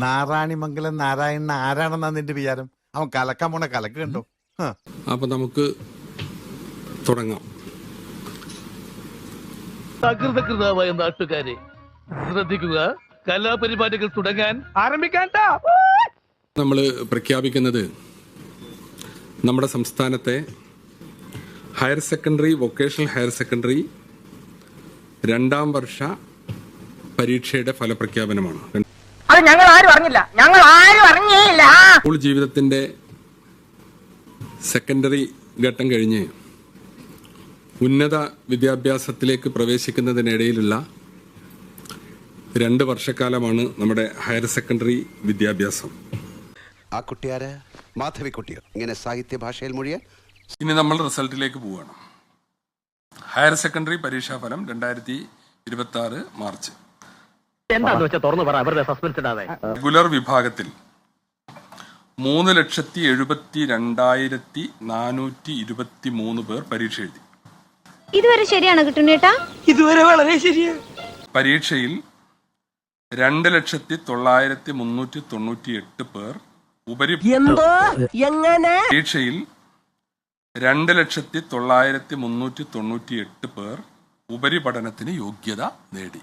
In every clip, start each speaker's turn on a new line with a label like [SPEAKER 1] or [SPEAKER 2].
[SPEAKER 1] നാരായണിമംഗലം നാരായണൻ ആരാണെന്നാ നിന്റെ വിചാരം? അവൻ കലക്കാൻ പോണ കലക്ക് കണ്ടോ?
[SPEAKER 2] അപ്പൊ നമുക്ക് തുടങ്ങാം.
[SPEAKER 3] അകൃതകൃതാവായ നാട്ടുകാരെ ശ്രദ്ധിക്കുക, കലാപരിപാടികൾ തുടങ്ങാൻ ആരംഭിക്കാൻ.
[SPEAKER 2] നമ്മൾ പ്രഖ്യാപിക്കുന്നത് നമ്മുടെ സംസ്ഥാനത്തെ higher secondary, vocational higher secondary 2ാം വർഷ പരീക്ഷയുടെ ഫലപ്രഖ്യാപനമാണ്.
[SPEAKER 4] അത് ഞങ്ങൾ ആരും അറിഞ്ഞില്ല.
[SPEAKER 2] സ്കൂൾ ജീവിതത്തിന്റെ സെക്കൻഡറി ഘട്ടം കഴിഞ്ഞ് ഉന്നത വിദ്യാഭ്യാസത്തിലേക്ക് പ്രവേശിക്കുന്നതിനിടയിലുള്ള 2 വർഷക്കാലമാണ് നമ്മുടെ ഹയർ സെക്കൻഡറി വിദ്യാഭ്യാസം.
[SPEAKER 5] ആ കുട്ടിയാര്? മാധവിക്കുട്ടിയോ? ഇങ്ങനെ സാഹിത്യ ഭാഷയിൽ മൊഴിയാൻ.
[SPEAKER 2] ഇനി നമ്മൾ റിസൾട്ടിലേക്ക് പോവുകയാണ്. ഹയർ സെക്കൻഡറി പരീക്ഷാഫലം 2026 മാർച്ച്. റെഗുലർ വിഭാഗത്തിൽ 3,72,423 പേർ പരീക്ഷ എഴുതി.
[SPEAKER 6] ഇതുവരെ ശരിയാണ് കിട്ടുന്നേട്ടാ?
[SPEAKER 4] ഇതുവരെ വളരെ ശരിയാണ്.
[SPEAKER 2] പരീക്ഷയിൽ 2,09,398 പേർ പരീക്ഷയിൽ 2,09,398 പേർ ഉപരിപഠനത്തിന് യോഗ്യത നേടി.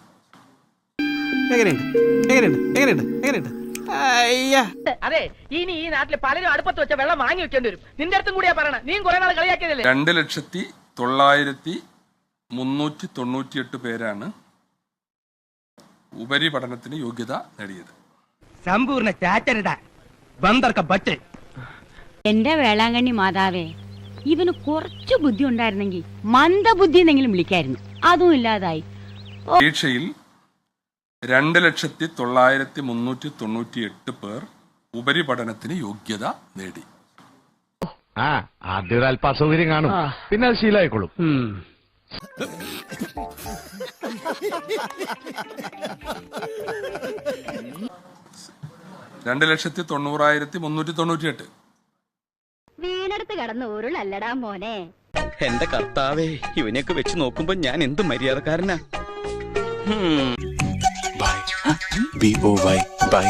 [SPEAKER 4] അതെ, ഇനി ഈ നാട്ടില് പലരും അടുപ്പത്ത് വെച്ച വെള്ളം വാങ്ങി വെക്കേണ്ടി വരും. നിന്റെ അടുത്തും കൂടിയാ പറയണ. നീ കുറെ നാൾ കളിയാക്കിയതല്ലേ.
[SPEAKER 2] 2,09,398 പേരാണ് ഉപരിപഠനത്തിന് യോഗ്യത നേടിയത്.
[SPEAKER 4] സമ്പൂർണ്ണ ചാറ്റരുതാ ബന്ദർക്ക ബച്ച്.
[SPEAKER 6] എന്റെ വേളാങ്കണ്ണി മാതാവേ, ഇവന് കുറച്ചു ബുദ്ധി ഉണ്ടായിരുന്നെങ്കിൽ മന്ദബുദ്ധി എന്നെങ്കിലും വിളിക്കായിരുന്നു. അതും ഇല്ലാതായി.
[SPEAKER 2] പരീക്ഷയിൽ 2,09,398 പേർ ഉപരിപഠനത്തിന് യോഗ്യത നേടി.
[SPEAKER 7] ആദ്യം അല്പ അസൗകര്യം കാണും, പിന്നെ അത് ശീലമായിക്കോളും.
[SPEAKER 2] 2,90,398.
[SPEAKER 6] വീണെടുത്ത് കടന്ന് ഉരുളല്ലടാ മോനെ.
[SPEAKER 8] എന്റെ കർത്താവേ, ഇവനെയൊക്കെ വെച്ച് നോക്കുമ്പോ ഞാൻ എന്ത് മര്യാദക്കാരനാ.
[SPEAKER 5] ബൈ. BOY. ബൈ.